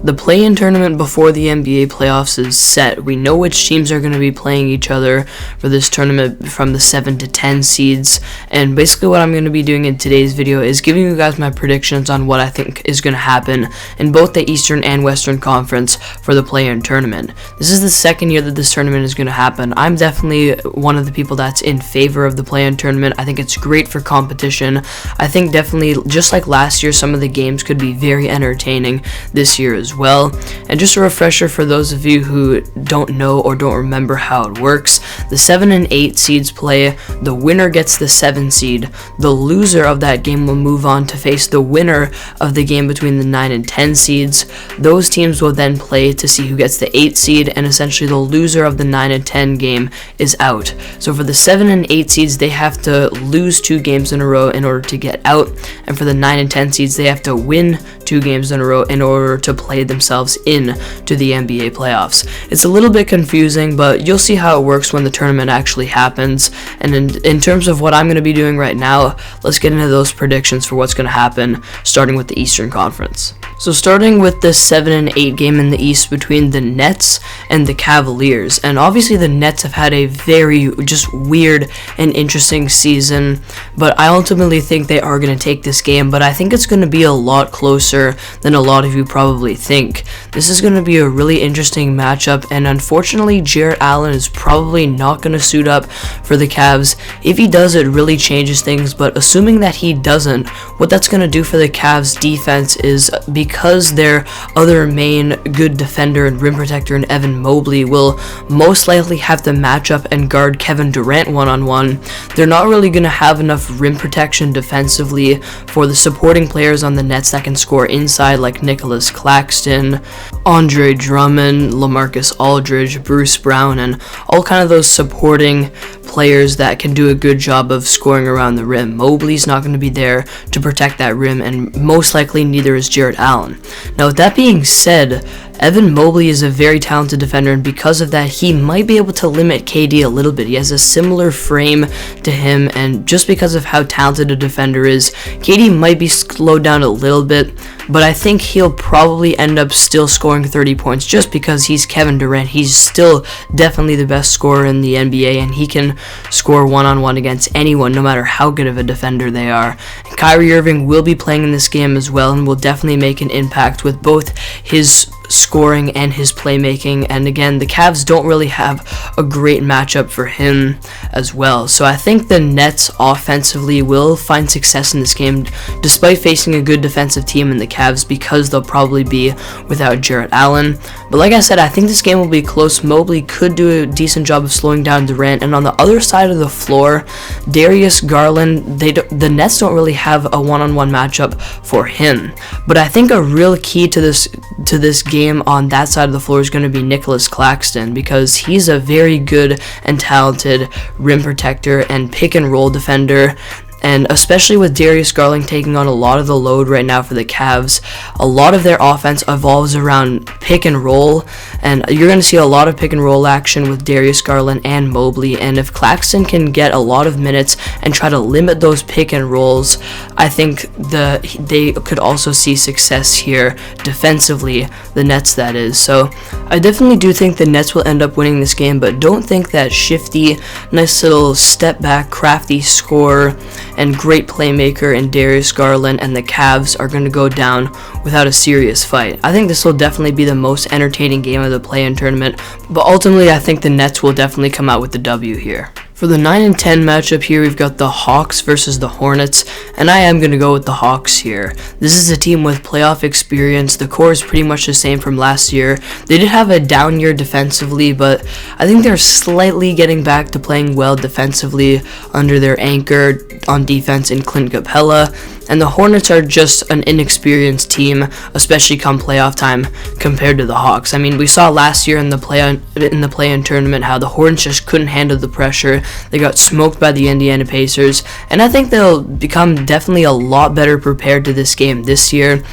The play-in tournament before the NBA playoffs is set. We know which teams are going to be playing each other for this tournament from the 7 to 10 seeds, and basically what I'm going to be doing in today's video is giving you guys my predictions on what I think is going to happen in both the Eastern and Western Conference for the play-in tournament. This is the second year that this tournament is going to happen. I'm definitely one of the people that's in favor of the play-in tournament. I think it's great for competition. I think definitely, just like last year, some of the games could be very entertaining this year as well. And just a refresher for those of you who don't know or don't remember how it works, the 7 and 8 seeds play, the winner gets the 7 seed, the loser of that game will move on to face the winner of the game between the 9 and 10 seeds. Those teams will then play to see who gets the 8 seed, and essentially the loser of the 9 and 10 game is out. So for the 7 and 8 seeds, they have to lose 2 games in a row in order to get out, and for the 9 and 10 seeds, they have to win 2 games in a row in order to play themselves in to the NBA playoffs. It's a little bit confusing, but you'll see how it works when the tournament actually happens. And in terms of what I'm going to be doing right now, let's get into those predictions for what's going to happen, starting with the Eastern Conference. So starting with the 7 and 8 game in the East between the Nets and the Cavaliers, and obviously the Nets have had a very just weird and interesting season, but I ultimately think they are going to take this game, but I think it's going to be a lot closer than a lot of you probably think. This is going to be a really interesting matchup, and unfortunately Jarrett Allen is probably not going to suit up for the Cavs. If he does, it really changes things, but assuming that he doesn't, what that's going to do for the Cavs defense is, because their other main good defender and rim protector in Evan Mobley will most likely have to match up and guard Kevin Durant one-on-one, they're not really going to have enough rim protection defensively for the supporting players on the Nets that can score inside, like Nicholas Claxton, Andre Drummond, LaMarcus Aldridge, Bruce Brown, and all kind of those supporting players that can do a good job of scoring around the rim. Mobley's not going to be there to protect that rim, and most likely neither is Jarrett Allen. Now, with that being said, Evan Mobley is a very talented defender, and because of that, he might be able to limit KD a little bit. He has a similar frame to him, and just because of how talented a defender is, KD might be slowed down a little bit, but I think he'll probably end up still scoring 30 points just because he's Kevin Durant. He's still definitely the best scorer in the NBA, and he can score one-on-one against anyone, no matter how good of a defender they are. And Kyrie Irving will be playing in this game as well, and will definitely make an impact with both his scoring and his playmaking, and again, the Cavs don't really have a great matchup for him as well. So I think the Nets offensively will find success in this game despite facing a good defensive team in the Cavs, because they'll probably be without Jarrett Allen. But like I said, I think this game will be close. Mobley could do a decent job of slowing down Durant, and on the other side of the floor, Darius Garland, the Nets don't really have a one-on-one matchup for him. But I think a real key to this game on that side of the floor is going to be Nicholas Claxton, because he's a very good and talented rim protector and pick and roll defender. And especially with Darius Garland taking on a lot of the load right now for the Cavs, a lot of their offense evolves around pick and roll, and you're going to see a lot of pick and roll action with Darius Garland and Mobley. And if Claxton can get a lot of minutes and try to limit those pick and rolls, I think they could also see success here defensively, the Nets that is. So I definitely do think the Nets will end up winning this game, but don't think that shifty, nice little step back, crafty scorer and great playmaker in Darius Garland and the Cavs are going to go down without a serious fight. I think this will definitely be the most entertaining game of the play-in tournament, but ultimately I think the Nets will definitely come out with the W here. For the 9 and 10 matchup here, we've got the Hawks versus the Hornets, and I am going to go with the Hawks here. This is a team with playoff experience. The core is pretty much the same from last year. They did have a down year defensively, but I think they're slightly getting back to playing well defensively under their anchor on defense in Clint Capella. And the Hornets are just an inexperienced team, especially come playoff time, compared to the Hawks. I mean, we saw last year in the play-in tournament how the Hornets just couldn't handle the pressure. They got smoked by the Indiana Pacers, and I think they'll become definitely a lot better prepared to this game this year.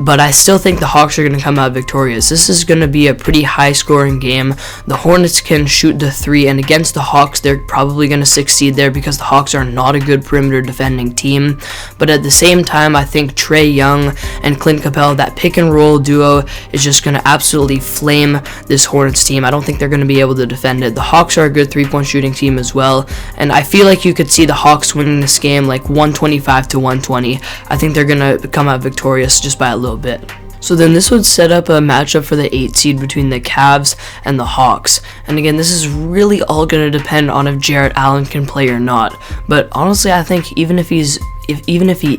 but I still think the Hawks are going to come out victorious. This is going to be a pretty high-scoring game. The Hornets can shoot the three, and against the Hawks, they're probably going to succeed there because the Hawks are not a good perimeter defending team. But at the same time, I think Trae Young and Clint Capella, that pick-and-roll duo, is just going to absolutely flame this Hornets team. I don't think they're going to be able to defend it. The Hawks are a good three-point shooting team as well, and I feel like you could see the Hawks winning this game like 125 to 120. I think they're going to come out victorious just by a little bit. So then this would set up a matchup for the 8 seed between the Cavs and the Hawks. And again, this is really all going to depend on if Jarrett Allen can play or not. But honestly, I think even if he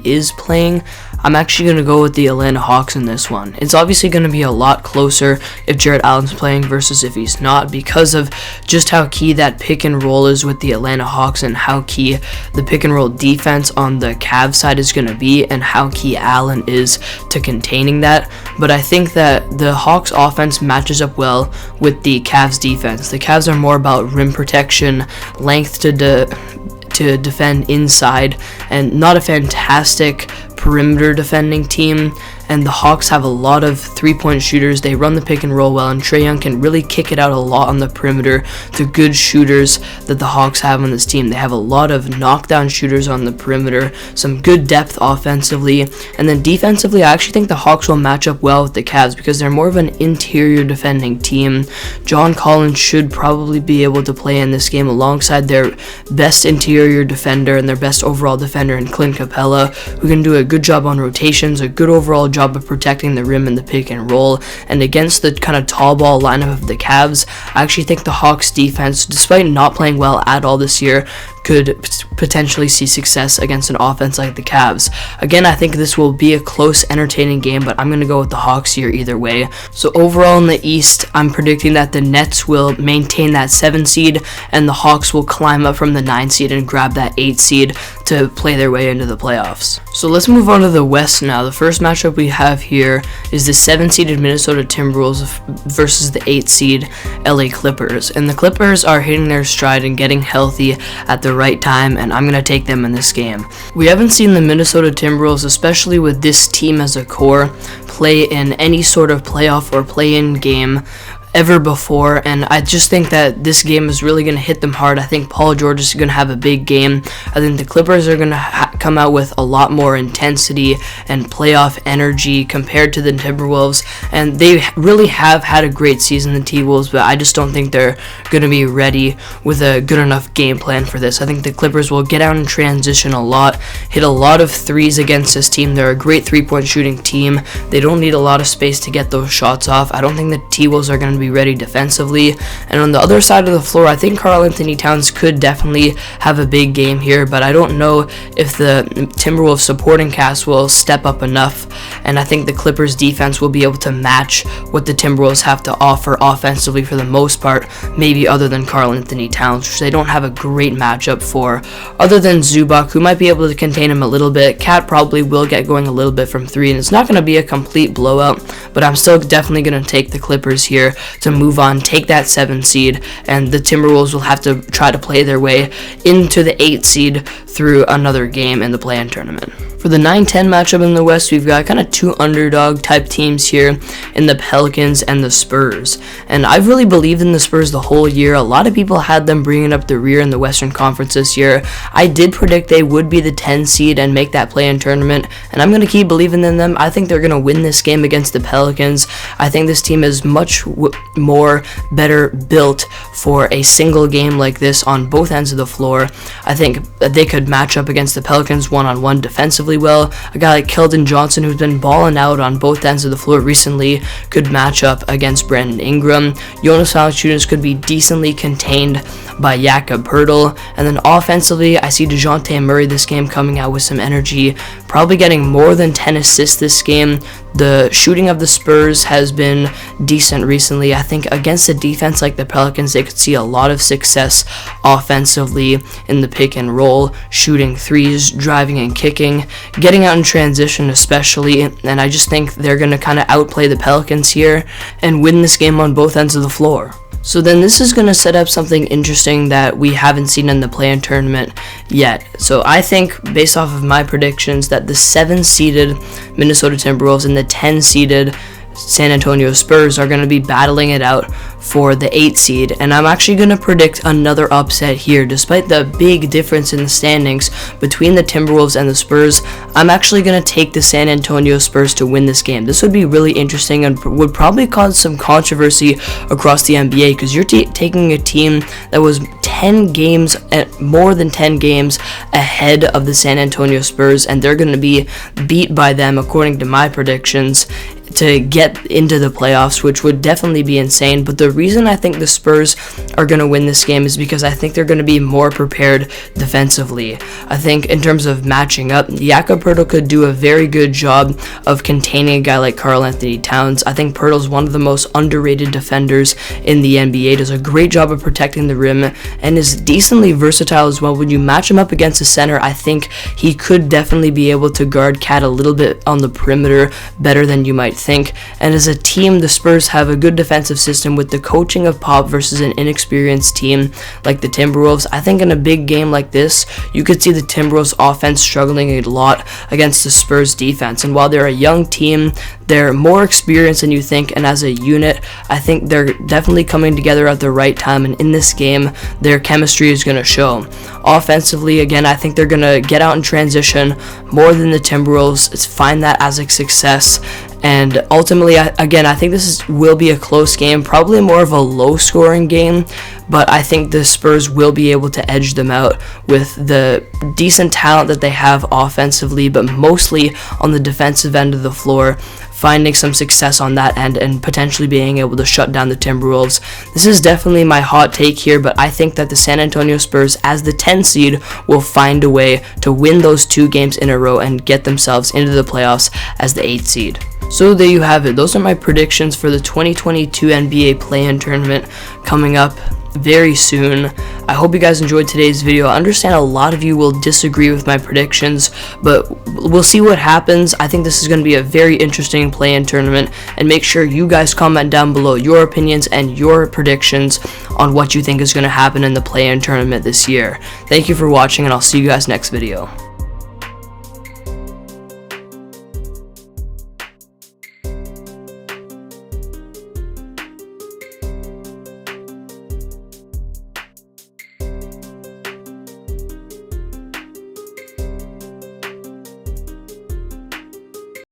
is playing, I'm actually going to go with the Atlanta Hawks in this one. It's obviously going to be a lot closer if Jarrett Allen's playing versus if he's not, because of just how key that pick and roll is with the Atlanta Hawks and how key the pick and roll defense on the Cavs side is going to be and how key Allen is to containing that. But I think that the Hawks offense matches up well with the Cavs defense. The Cavs are more about rim protection, length to defend inside, and not a fantastic perimeter defending team. And the Hawks have a lot of three-point shooters. They run the pick and roll well, and Trae Young can really kick it out a lot on the perimeter to good shooters that the Hawks have on this team. They have a lot of knockdown shooters on the perimeter, some good depth offensively, and then defensively, I actually think the Hawks will match up well with the Cavs because they're more of an interior defending team. John Collins should probably be able to play in this game alongside their best interior defender and their best overall defender in Clint Capella, who can do a good job on rotations, a good overall job of protecting the rim and the pick and roll. And against the kind of tall ball lineup of the Cavs, I actually think the Hawks defense, despite not playing well at all this year, could potentially see success against an offense like the Cavs. Again, I think this will be a close, entertaining game, but I'm going to go with the Hawks here either way. So overall in the East, I'm predicting that the Nets will maintain that 7 seed, and the Hawks will climb up from the 9 seed and grab that 8 seed to play their way into the playoffs. So let's move on to the West now. The first matchup we have here is the 7-seeded Minnesota Timberwolves versus the 8 seed LA Clippers. And the Clippers are hitting their stride and getting healthy at the right time, and I'm going to take them in this game. We haven't seen the Minnesota Timberwolves, especially with this team as a core, play in any sort of playoff or play-in game ever before, and I just think that this game is really going to hit them hard. I think Paul George is going to have a big game. I think the Clippers are going to come out with a lot more intensity and playoff energy compared to the Timberwolves, and they really have had a great season, the T-Wolves, but I just don't think they're going to be ready with a good enough game plan for this. I think the Clippers will get out and transition a lot, hit a lot of threes against this team. They're a great three-point shooting team. They don't need a lot of space to get those shots off. I don't think the T-Wolves are going to be ready defensively. And on the other side of the floor, I think Karl-Anthony Towns could definitely have a big game here, but I don't know if the Timberwolves supporting cast will step up enough, and I think the Clippers defense will be able to match what the Timberwolves have to offer offensively for the most part, maybe other than Karl-Anthony Towns, which they don't have a great matchup for, other than Zubac, who might be able to contain him a little bit. Cat probably will get going a little bit from 3, and it's not going to be a complete blowout, but I'm still definitely going to take the Clippers here to move on, take that 7 seed, and the Timberwolves will have to try to play their way into the 8 seed through another game in the play-in tournament. For the 9-10 matchup in the West, we've got kind of two underdog type teams here in the Pelicans and the Spurs. And I've really believed in the Spurs the whole year. A lot of people had them bringing up the rear in the Western Conference this year. I did predict they would be the 10 seed and make that play-in tournament, and I'm going to keep believing in them. I think they're going to win this game against the Pelicans. I think this team is much more better built for a single game like this on both ends of the floor. I think that they could match up against the Pelicans one-on-one defensively well. A guy like Keldon Johnson, who's been balling out on both ends of the floor recently, could match up against Brandon Ingram. Jonas Valanciunas could be decently contained by Jakob Poeltl. And then offensively, I see DeJounte Murray this game coming out with some energy, probably getting more than 10 assists this game. The shooting of the Spurs has been decent recently. I think against a defense like the Pelicans, they could see a lot of success offensively in the pick and roll, shooting threes, driving and kicking, getting out in transition especially, and I just think they're going to kind of outplay the Pelicans here and win this game on both ends of the floor. So then this is going to set up something interesting that we haven't seen in the play-in tournament yet. So I think, based off of my predictions, that the 7-seeded Minnesota Timberwolves and the 10-seeded San Antonio Spurs are going to be battling it out for the 8 seed, and I'm actually going to predict another upset here. Despite the big difference in the standings between the Timberwolves and the Spurs, I'm actually going to take the San Antonio Spurs to win this game. This would be really interesting and would probably cause some controversy across the NBA, because you're taking a team that was 10 games, more than 10 games ahead of the San Antonio Spurs, and they're going to be beat by them, according to my predictions, to get into the playoffs, which would definitely be insane. But the reason I think the Spurs are going to win this game is because I think they're going to be more prepared defensively. I think in terms of matching up, Jakob Poeltl could do a very good job of containing a guy like Karl Anthony Towns. I think Poeltl's one of the most underrated defenders in the NBA, does a great job of protecting the rim, and is decently versatile as well. When you match him up against a center, I think he could definitely be able to guard Cat a little bit on the perimeter better than you might think. And as a team, the Spurs have a good defensive system with the coaching of Pop versus an inexperienced team like the Timberwolves. I think in a big game like this, you could see the Timberwolves offense struggling a lot against the Spurs defense. And while they're a young team, they're more experienced than you think, and as a unit, I think they're definitely coming together at the right time, and in this game, their chemistry is going to show. Offensively, again, I think they're going to get out in transition more than the Timberwolves, find that as a success, and ultimately, I think this will be a close game, probably more of a low-scoring game, but I think the Spurs will be able to edge them out with the decent talent that they have offensively, but mostly on the defensive end of the floor, finding some success on that end and potentially being able to shut down the Timberwolves. This is definitely my hot take here, but I think that the San Antonio Spurs, as the 10 seed, will find a way to win those 2 games in a row and get themselves into the playoffs as the 8th seed. So there you have it. Those are my predictions for the 2022 NBA play-in tournament coming up very soon. I hope you guys enjoyed today's video. I understand a lot of you will disagree with my predictions, but we'll see what happens. I think this is going to be a very interesting play-in tournament, and make sure you guys comment down below your opinions and your predictions on what you think is going to happen in the play-in tournament this year. Thank you for watching, and I'll see you guys next video.